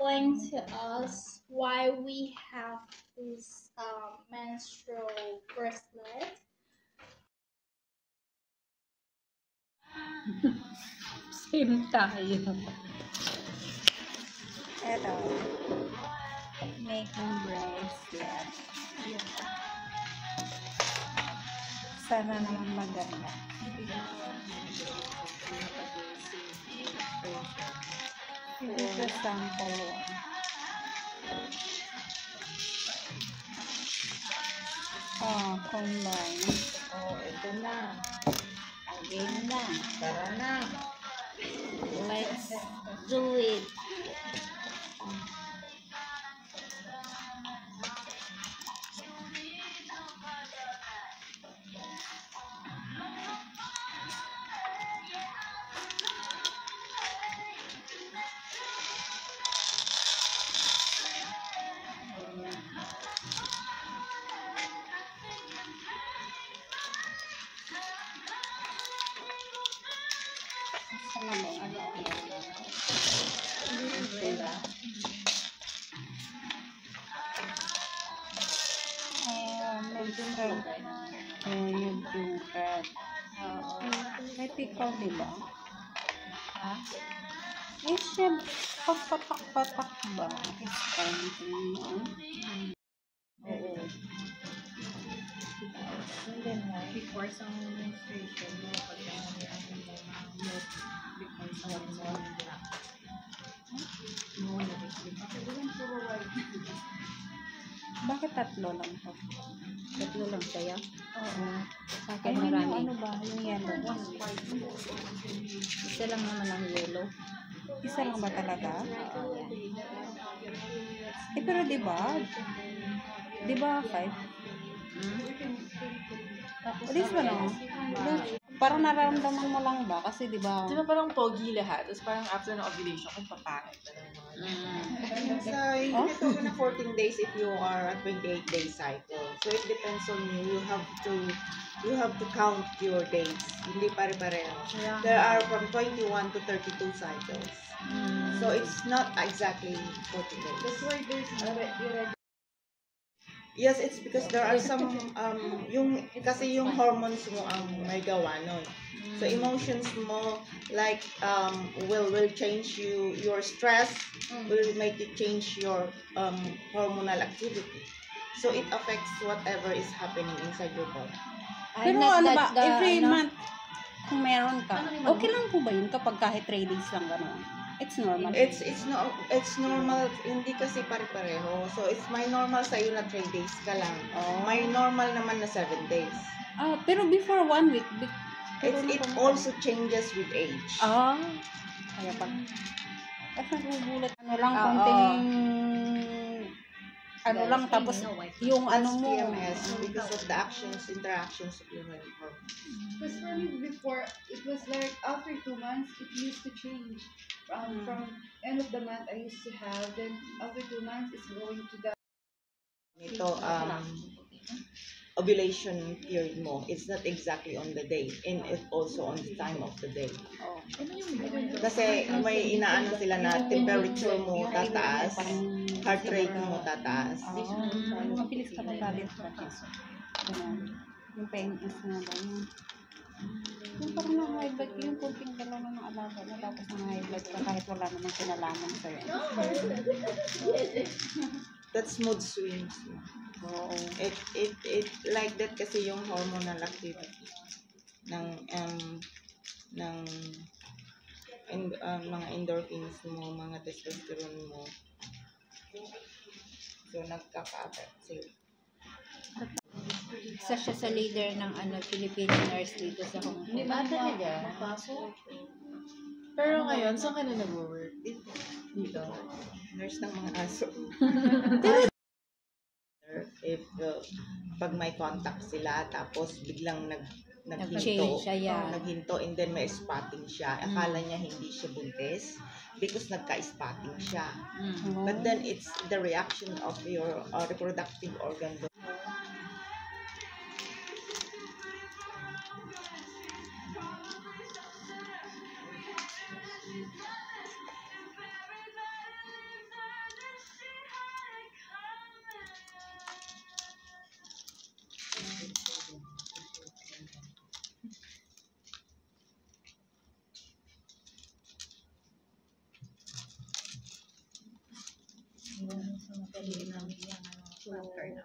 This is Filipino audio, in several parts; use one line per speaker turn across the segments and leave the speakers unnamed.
explain to us why we have this menstrual bracelet.
Same tayo.
Ito. Making bracelet. Sana naman maganda. This is the sample one. Combine.
Ito na.
Game na.
Tara na.
Let's do it. May pickle, diba? Ha? Eh, siya papatak-patak ba? It's counting mo.
Oo. Hindi na. Before sa menstruation mo, pag nangyayari mo mga milk, before sa hormone nila. No,
Bakit tatlo lang to?
tatlo lang sa'yo?
Oo.
Sa
Ay,
akin marami.
ano ba? Yung yellow.
Isa lang naman ang yellow.
Isa lang ba talaga?
Yan.
Eh, pero diba? Diba 5? This one, oh. Parang nararamdaman mo lang ba? Kasi diba?
Di ba parang pogi lahat? Tapos parang after ng ovulation, kung papangit na lang.
So, hindi ito na 14 days if you are a 28-day cycle. So, it depends on you. You have to count your days. Hindi pare-pareho. There are from 21 to 32 cycles. So, it's not exactly 14 days.
That's why there's
Yes, it's because there are some, kasi yung hormones mo ang may gawa nun. So, emotions mo, like, will change your stress, will make you change your hormonal activity. So, it affects whatever is happening inside your body.
Pero ano ba? Every month, kung meron ka, okay lang po ba yun kapag kahit 3 days lang gano'n? It's normal.
It's normal, hindi kasi pare-pareho. So, it's my normal sa'yo na 3 days ka lang. My normal naman na 7 days.
Pero before 1 week,
It also changes with age.
Kaya pag kasi nagugulat lang konting lang tapos yung
That's
mo
PMS because of the interactions of your hormones.
Because for me before, it was like after 2 months, it used to change. From end of the month, I used to have, then after 2 months, it's going to the...
Ito, ovulation period mo, it's not exactly on the day, and it's also on the time of the day. Kasi may inaano sila na temperature mo tataas, heart rate mo tataas.
mabilis ka magalit pa. Yung pain is nga ba yun? Yung parang na-high blood ko, yung kunting galaw na ng alaga na tapos na-high blood ka kahit wala namang kinalaman sa'yo.
That's mood swings. It like that kasi yung hormonal activity ng mga endorphins mo, mga testosterone mo. So nagkaka-affect sila.
Isa siya sa leader ng Filipino nurse dito sa Hong Kong.
Hindi ba talaga? Pero ngayon, saan ka na nag-work? Dito.
Nurse ng mga aso. If pag may contact sila tapos biglang naghinto and then may spotting siya, akala niya hindi siya buntis because nagka-spotting siya. But then it's the reaction of your reproductive organ.
So, napiliin namin yung planter na.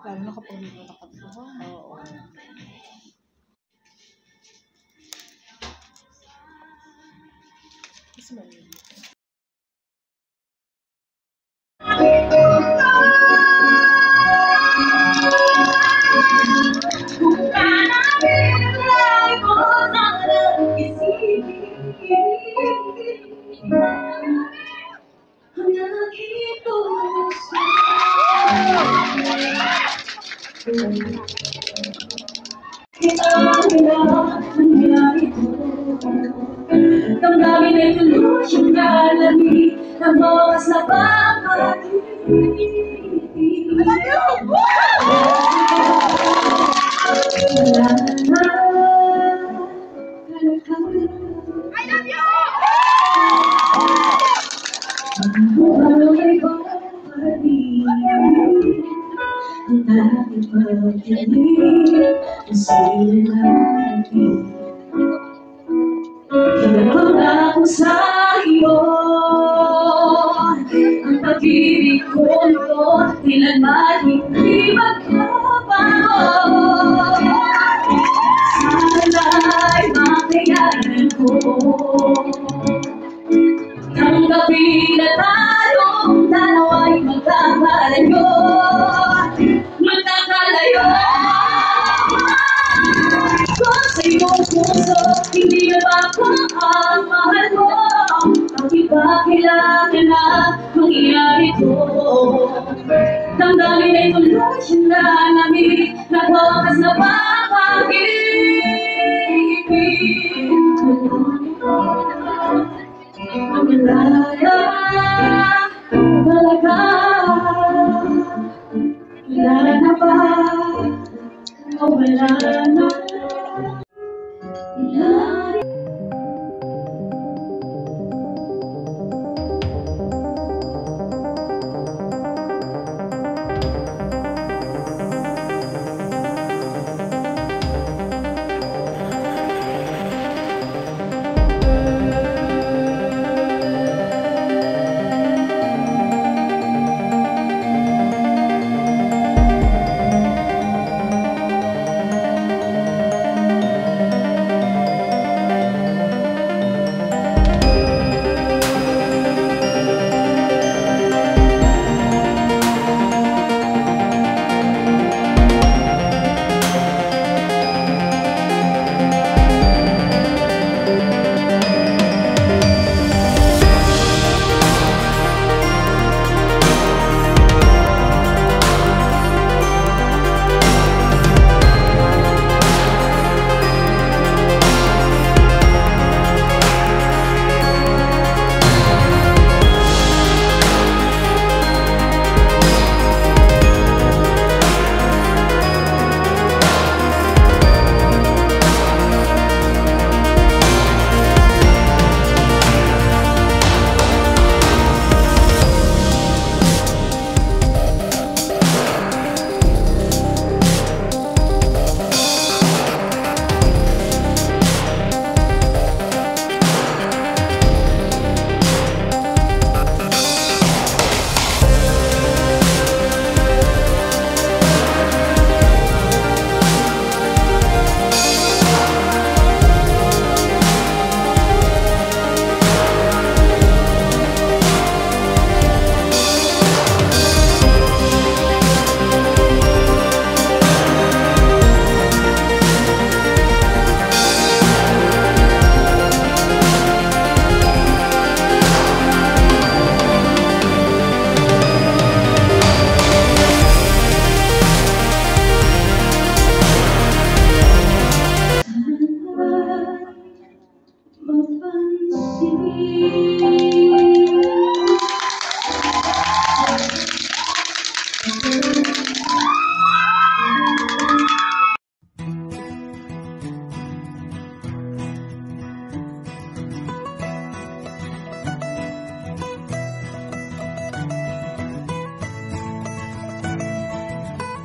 Lalo na kapag hindi ko nakapagawa. Oo.
Damdamin ay tuloy siyang lalami ng oras na papag-ibig. Wala na I love you! Ang buhay babalik, ang aking pagdating, ang sila natin. Nagkaroon ako sa iyo, ang pag-ibig ko ito, kailanman hindi magkabago. Sana'y makayanan ko, tanggapin na tayong dalawa'y magkakalayo, magkakalayo. Sa iyong puso, hindi na ba ako ang mahal mo? Bakit ba kailangan na mangyari ito? Damdamin ay tuloy siyang lalami, nagwakas na papag-ibig. Malaya talaga, wala na ba? O wala na?